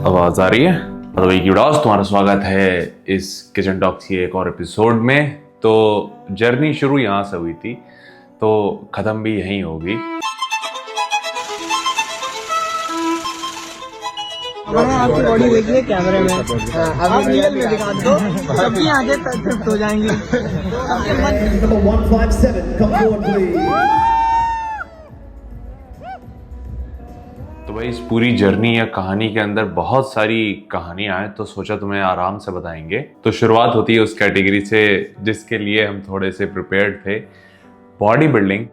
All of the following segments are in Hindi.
आवाज आ रही है? तो भाई गिडास, तुम्हारा स्वागत है इस किचन टॉक्स के एक और एपिसोड में। तो जर्नी शुरू यहाँ से हुई थी तो खत्म भी यहीं होगी। आपकी बॉडी देखिए कैमरे में, आप रियल में दिखा दो, सबकी आंखें तृप्त हो जाएंगी। Number 157, come forward please. तो भाई इस पूरी जर्नी या कहानी के अंदर बहुत सारी कहानियां हैं, तो सोचा तुम्हें आराम से बताएंगे। तो शुरुआत होती है उस कैटेगरी से जिसके लिए हम थोड़े से प्रिपेयर्ड थे, body building.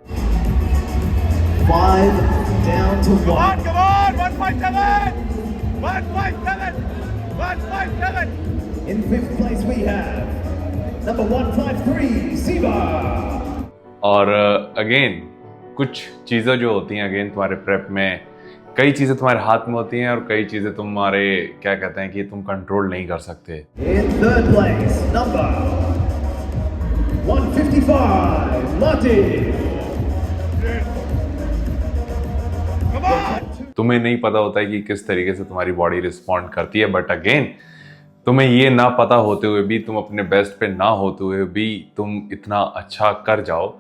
5 down to 1. Come on, 157! 157! 157! In 5th place we have number 153, Siva. और अगेन कुछ चीज़ें जो होती हैं अगेन तुम्हारे प्रेप में, कई चीज़ें तुम्हारे हाथ में होती हैं और कई चीज़ें तुम्हारे क्या कहते हैं कि तुम कंट्रोल नहीं कर सकते। In 3rd place, number 155, Lati. Come on! तुम्हें नहीं पता होता है कि किस तरीके से तुम्हारी बॉडी रिस्पॉन्ड करती है, बट अगेन तुम्हें ये ना पता होते हुए भी, तुम अपने बेस्ट पे ना होते हुए भी तुम इतना अच्छा कर जाओ,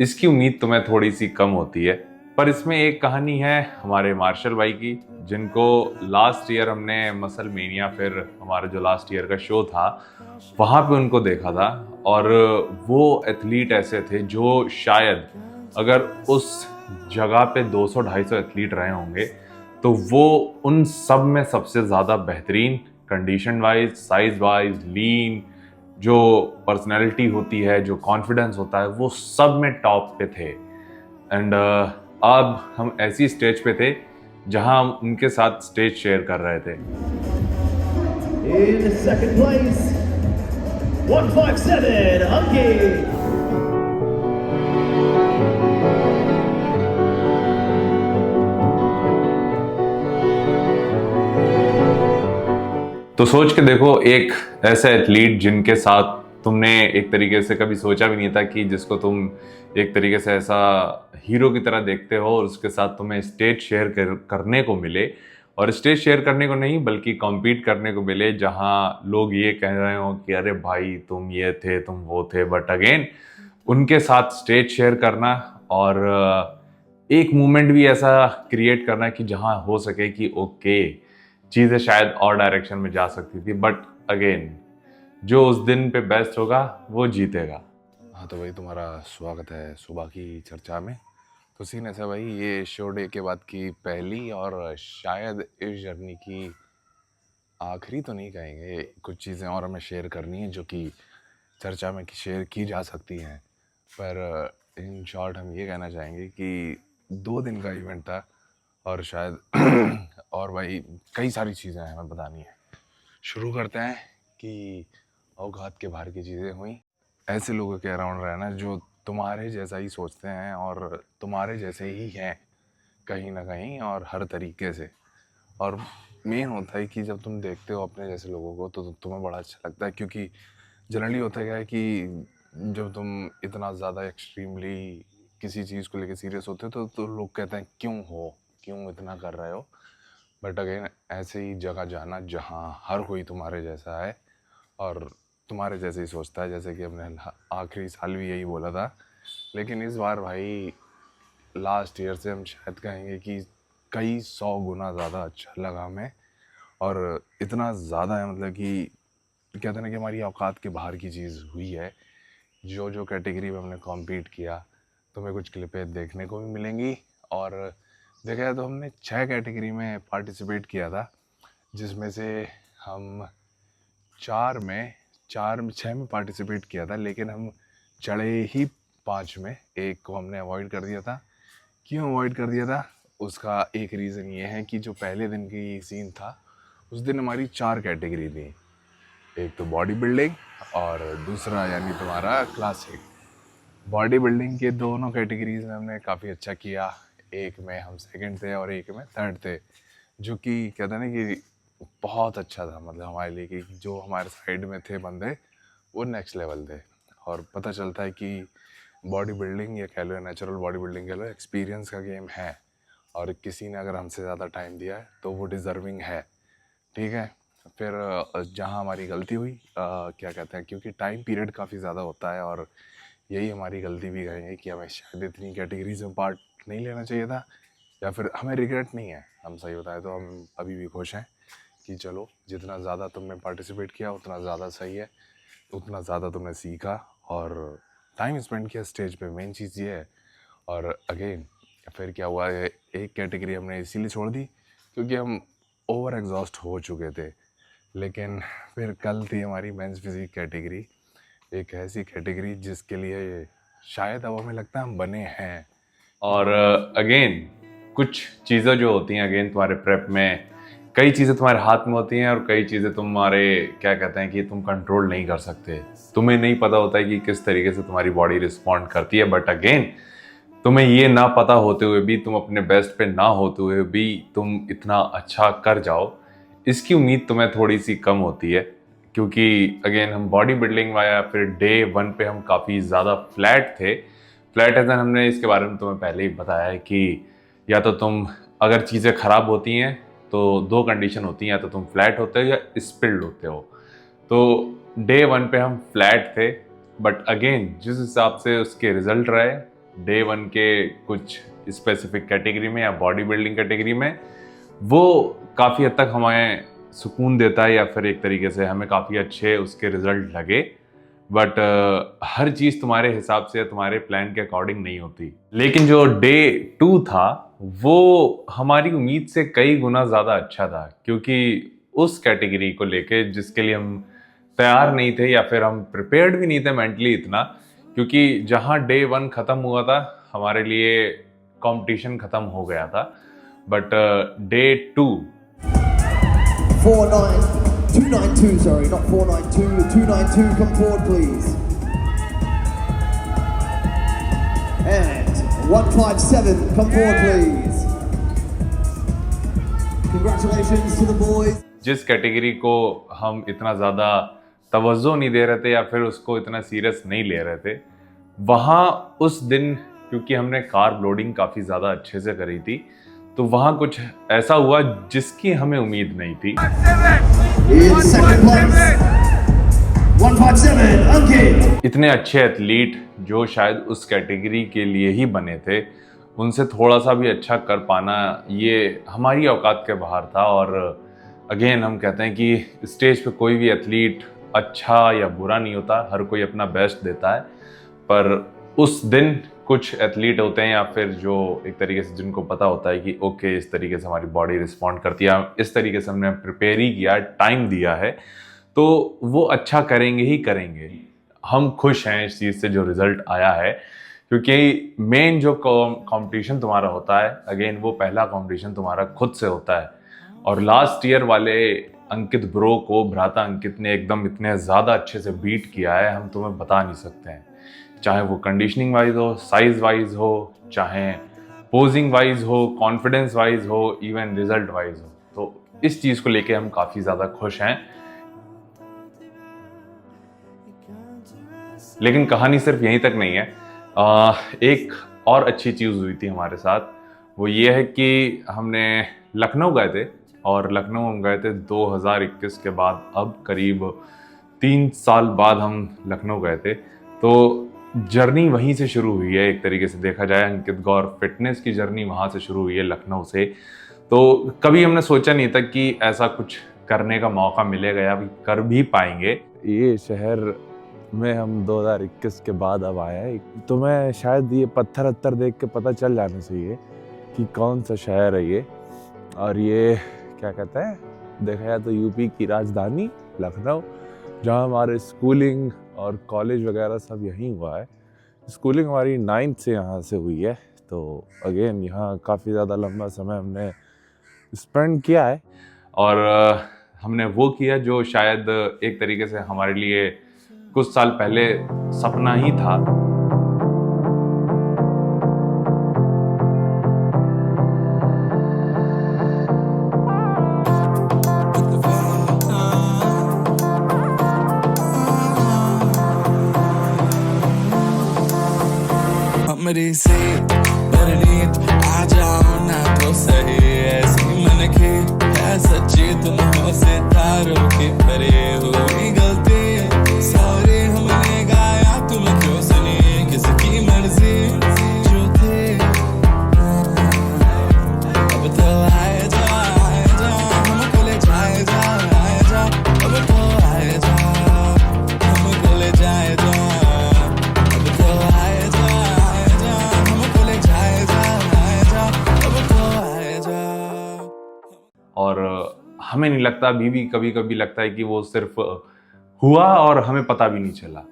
इसकी उम्मीद तुम्हें थोड़ी सी कम होती है। पर इसमें एक कहानी है हमारे मार्शल भाई की, जिनको लास्ट ईयर हमने मसल मेनिया, फिर हमारा जो लास्ट ईयर का शो था वहाँ पे उनको देखा था। और वो एथलीट ऐसे थे जो शायद अगर उस जगह पे 200-250 एथलीट रहे होंगे तो वो उन सब में सबसे ज़्यादा बेहतरीन, कंडीशन वाइज, साइज वाइज, लीन, जो पर्सनैलिटी होती है, जो कॉन्फिडेंस होता है, वो सब में टॉप पे थे। एंड अब हम ऐसी स्टेज पे थे जहां हम उनके साथ स्टेज शेयर कर रहे थे। In 2nd place, 157, Anki. तो सोच के देखो, एक ऐसे एथलीट जिनके साथ तुमने एक तरीके से कभी सोचा भी नहीं था कि जिसको तुम एक तरीके से ऐसा हीरो की तरह देखते हो, और उसके साथ तुम्हें स्टेज शेयर करने को मिले, और स्टेज शेयर करने को नहीं बल्कि कॉम्पीट करने को मिले, जहां लोग ये कह रहे हो कि अरे भाई तुम ये थे, तुम वो थे। बट अगेन उनके साथ स्टेज शेयर करना और एक मोमेंट भी ऐसा क्रिएट करना कि जहां हो सके कि ओके चीज़ें शायद और डायरेक्शन में जा सकती थी, बट अगेन जो उस दिन पे बेस्ट होगा वो जीतेगा। हाँ तो भाई तुम्हारा स्वागत है सुबह की चर्चा में। तो सीन ऐसा भाई, ये शो डे के बाद की पहली और शायद इस जर्नी की आखिरी तो नहीं कहेंगे, कुछ चीज़ें और हमें शेयर करनी है जो कि चर्चा में शेयर की जा सकती हैं। पर इन शॉर्ट हम ये कहना चाहेंगे कि 2 दिन का इवेंट था और शायद और भाई कई सारी चीज़ें हमें बतानी है। शुरू करते हैं कि औकात के बाहर की चीज़ें हुई। ऐसे लोगों के अराउंड रहना जो तुम्हारे जैसा ही सोचते हैं और तुम्हारे जैसे ही हैं कहीं ना कहीं और हर तरीके से। और मेन होता है कि जब तुम देखते हो अपने जैसे लोगों को तो तुम्हें बड़ा अच्छा लगता है, क्योंकि जनरली होता है कि जब तुम इतना ज़्यादा एक्सट्रीमली किसी चीज़ को लेकर सीरियस होते हो तो लोग कहते हैं क्यों इतना कर रहे हो। बट अगेन ऐसे ही जगह जाना जहाँ हर कोई तुम्हारे जैसा है और तुम्हारे जैसे ही सोचता है, जैसे कि हमने आखिरी साल भी यही बोला था। लेकिन इस बार भाई लास्ट ईयर से हम शायद कहेंगे कि कई 100 गुना ज़्यादा अच्छा लगा हमें। और इतना ज़्यादा है मतलब कि कहते हैं ना कि हमारी औकात के बाहर की चीज़ हुई है। जो कैटेगरी में हमने कॉम्पीट किया तुम्हें कुछ क्लिपें देखने को भी मिलेंगी। और देखा जाए तो हमने 6 कैटेगरी में पार्टिसिपेट किया था, जिसमें से हम 6 में पार्टिसिपेट किया था, लेकिन हम चढ़े ही 5 में। एक को हमने अवॉइड कर दिया था। क्यों अवॉइड कर दिया था उसका एक रीज़न ये है कि जो पहले दिन की सीन था उस दिन हमारी 4 कैटेगरी थी। एक तो बॉडी बिल्डिंग और दूसरा यानी तुम्हारा क्लासिक। बॉडी बिल्डिंग के दोनों कैटेगरीज में हमने काफ़ी अच्छा किया। एक में हम सेकंड थे और एक में थर्ड थे, जो कि कहते हैं ना कि बहुत अच्छा था मतलब हमारे लिए कि जो हमारे साइड में थे बंदे वो नेक्स्ट लेवल थे। और पता चलता है कि बॉडी बिल्डिंग या कह लो नेचुरल बॉडी बिल्डिंग कह लो एक्सपीरियंस का गेम है, और किसी ने अगर हमसे ज़्यादा टाइम दिया है तो वो डिज़र्विंग है। ठीक है। फिर जहाँ हमारी गलती हुई क्या कहते हैं, क्योंकि टाइम पीरियड काफ़ी ज़्यादा होता है और यही हमारी गलती भी कहेंगे कि हमें शायद इतनी कैटेगरीज में पार्ट नहीं लेना चाहिए था, या फिर हमें रिग्रेट नहीं है। हम सही बताएं तो हम अभी भी खुश हैं कि चलो जितना ज़्यादा तुमने पार्टिसिपेट किया उतना ज़्यादा सही है, उतना ज़्यादा तुमने सीखा और टाइम स्पेंड किया स्टेज पे, मेन चीज़ ये है। और अगेन फिर क्या हुआ है, एक कैटेगरी हमने इसीलिए छोड़ दी क्योंकि हम ओवर एग्जॉस्ट हो चुके थे। लेकिन फिर कल थी हमारी मेंस फिजिक कैटेगरी, एक ऐसी कैटेगरी जिसके लिए शायद अब हमें लगता है हम बने हैं। और अगेन कुछ चीज़ें जो होती हैं, अगेन तुम्हारे प्रेप में कई चीज़ें तुम्हारे हाथ में होती हैं और कई चीज़ें तुम्हारे क्या कहते हैं कि तुम कंट्रोल नहीं कर सकते। तुम्हें नहीं पता होता है कि किस तरीके से तुम्हारी बॉडी रिस्पॉन्ड करती है, बट अगेन तुम्हें ये ना पता होते हुए भी, तुम अपने बेस्ट पे ना होते हुए भी तुम इतना अच्छा कर जाओ, इसकी उम्मीद तुम्हें थोड़ी सी कम होती है। क्योंकि अगेन हम बॉडी बिल्डिंग या फिर डे 1 पे हम काफ़ी ज़्यादा फ्लैट थे। फ्लैट एज हमने इसके बारे में तुम्हें पहले ही बताया है कि या तो तुम अगर चीज़ें ख़राब होती हैं तो 2 कंडीशन होती हैं, या तो तुम फ्लैट होते हो या स्पिल्ड होते हो। तो डे 1 पे हम फ्लैट थे, बट अगेन जिस हिसाब से उसके रिजल्ट रहे डे 1 के कुछ स्पेसिफिक कैटेगरी में या बॉडी बिल्डिंग कैटेगरी में, वो काफ़ी हद तक हमें सुकून देता है या फिर एक तरीके से हमें काफ़ी अच्छे उसके रिजल्ट लगे। बट हर चीज़ तुम्हारे हिसाब से तुम्हारे प्लान के अकॉर्डिंग नहीं होती। लेकिन जो डे 2 था वो हमारी उम्मीद से कई गुना ज़्यादा अच्छा था, क्योंकि उस कैटेगरी को लेके जिसके लिए हम तैयार नहीं थे या फिर हम प्रिपेयर्ड भी नहीं थे मेंटली इतना, क्योंकि जहाँ डे 1 ख़त्म हुआ था हमारे लिए कंपटीशन ख़त्म हो गया था। But day 2 292, sorry, not 492, 292, come forward please. And 157, come forward please. Congratulations to the boys. जिस कैटेगरी को हम इतना ज़्यादा तवज्जो नहीं दे रहे थे या फिर उसको इतना सीरियस नहीं ले रहे थे, वहाँ उस दिन क्योंकि हमने कार्ब लोडिंग काफ़ी ज़्यादा अच्छे से करी थी, तो वहाँ कुछ ऐसा हुआ जिसकी हमें उम्मीद नहीं थी। In second place, 157, Ankit. इतने अच्छे एथलीट जो शायद उस कैटेगरी के लिए ही बने थे, उनसे थोड़ा सा भी अच्छा कर पाना ये हमारी औकात के बाहर था। और अगेन हम कहते हैं कि स्टेज पे कोई भी एथलीट अच्छा या बुरा नहीं होता, हर कोई अपना बेस्ट देता है। पर उस दिन कुछ एथलीट होते हैं या फिर जो एक तरीके से जिनको पता होता है कि ओके इस तरीके से हमारी बॉडी रिस्पॉन्ड करती है, इस तरीके से हमने प्रिपेयर ही किया, टाइम दिया है, तो वो अच्छा करेंगे ही करेंगे। हम खुश हैं इस चीज़ से जो रिजल्ट आया है, क्योंकि मेन जो कंपटीशन तुम्हारा होता है, अगेन वो पहला कंपटीशन तुम्हारा खुद से होता है। और लास्ट ईयर वाले अंकित ब्रो को भ्राता अंकित ने एकदम इतने ज़्यादा अच्छे से बीट किया है, हम तुम्हें बता नहीं सकते हैं। चाहे वो कंडीशनिंग वाइज हो, साइज वाइज हो, चाहे पोजिंग वाइज हो, कॉन्फिडेंस वाइज हो, इवन रिजल्ट वाइज हो, तो इस चीज़ को लेके हम काफ़ी ज़्यादा खुश हैं। लेकिन कहानी सिर्फ यहीं तक नहीं है। एक और अच्छी चीज़ हुई थी हमारे साथ, वो ये है कि हमने लखनऊ गए थे, और लखनऊ हम गए थे 2021 के बाद, अब करीब 3 साल बाद हम लखनऊ गए थे। तो जर्नी वहीं से शुरू हुई है, एक तरीके से देखा जाए अंकित गौर फिटनेस की जर्नी वहाँ से शुरू हुई है, लखनऊ से। तो कभी हमने सोचा नहीं था कि ऐसा कुछ करने का मौका मिलेगा या कर भी पाएंगे। ये शहर में हम 2021 के बाद अब आए हैं। तो मैं शायद ये पत्थर अत्थर देख के पता चल जाना चाहिए कि कौन सा शहर है ये, और ये क्या कहते हैं, देखा जाए तो यूपी की राजधानी लखनऊ, जहाँ हमारे स्कूलिंग और कॉलेज वगैरह सब यहीं हुआ है। स्कूलिंग हमारी 9th से यहाँ से हुई है, तो अगेन यहाँ काफ़ी ज़्यादा लंबा समय हमने स्पेंड किया है। और हमने वो किया जो शायद एक तरीके से हमारे लिए कुछ साल पहले सपना ही था। मेरी से मेरी नींद आ जाओ ना तो सही, ऐसी मन की है सच्ची तुम हो सितारों की परे हुई गलती सॉरी हमने गाया तुम क्यों सुनी किसकी मर्जी जो थे अब तो आए जा हमको ले जाए जा अब तो आए जा हमको ले जाए जा अब तो आए जा हमको ले जाए जा अब तो आए जा। और हमें नहीं लगता, अभी भी कभी कभी लगता है कि वो सिर्फ हुआ और हमें पता भी नहीं चला।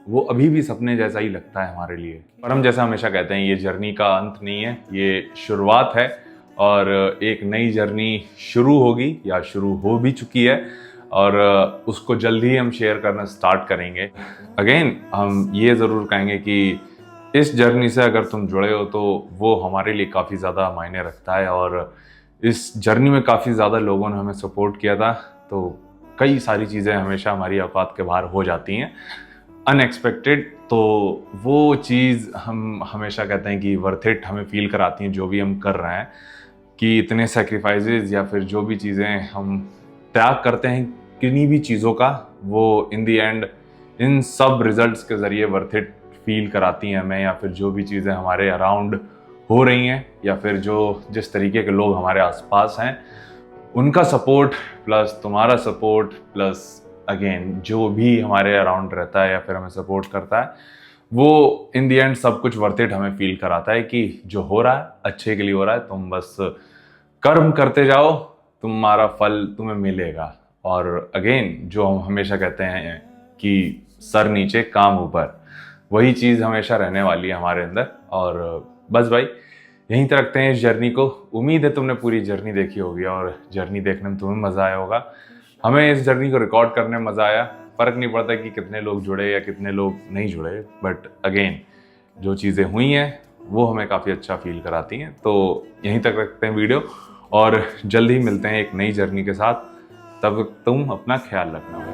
वो अभी भी सपने जैसा ही लगता है हमारे लिए। और हम जैसा हमेशा कहते हैं, ये जर्नी का अंत नहीं है, ये शुरुआत है और एक नई जर्नी शुरू होगी या शुरू हो भी चुकी है और उसको जल्द ही हम शेयर करना स्टार्ट करेंगे। अगेन हम ये ज़रूर कहेंगे कि इस जर्नी से अगर तुम जुड़े हो तो वो हमारे लिए काफ़ी ज़्यादा मायने रखता है और इस जर्नी में काफ़ी ज़्यादा लोगों ने हमें सपोर्ट किया था। तो कई सारी चीज़ें हमेशा हमारी औकात के बाहर हो जाती हैं अनएक्सपेक्टेड, तो वो चीज़ हम हमेशा कहते हैं कि वर्थ इट हमें फील कराती हैं जो भी हम कर रहे हैं, कि इतने सेक्रीफाइसेस या फिर जो भी चीज़ें हम त्याग करते हैं किन्हीं भी चीज़ों का, वो इन दी एंड इन सब रिजल्ट्स के ज़रिए वर्थ इट फील कराती हैं हमें, या फिर जो भी चीज़ें हमारे अराउंड हो रही हैं या फिर जो जिस तरीके के लोग हमारे आसपास हैं उनका सपोर्ट प्लस तुम्हारा सपोर्ट प्लस अगेन जो भी हमारे अराउंड रहता है या फिर हमें सपोर्ट करता है, वो इन दी एंड सब कुछ वर्थ इट हमें फील कराता है कि जो हो रहा है अच्छे के लिए हो रहा है। तुम बस कर्म करते जाओ, तुम्हारा फल तुम्हें मिलेगा। और अगेन जो हम हमेशा कहते हैं कि सर नीचे काम ऊपर, वही चीज़ हमेशा रहने वाली है हमारे अंदर। और बस भाई यहीं तक रखते हैं इस जर्नी को। उम्मीद है तुमने पूरी जर्नी देखी होगी और जर्नी देखने में तुम्हें मज़ा आया होगा। हमें इस जर्नी को रिकॉर्ड करने में मज़ा आया। फ़र्क नहीं पड़ता कि कितने लोग जुड़े या कितने लोग नहीं जुड़े, बट अगेन जो चीज़ें हुई हैं वो हमें काफ़ी अच्छा फील कराती हैं। तो यहीं तक रखते हैं वीडियो और जल्द ही मिलते हैं एक नई जर्नी के साथ। तब तुम अपना ख्याल रखना।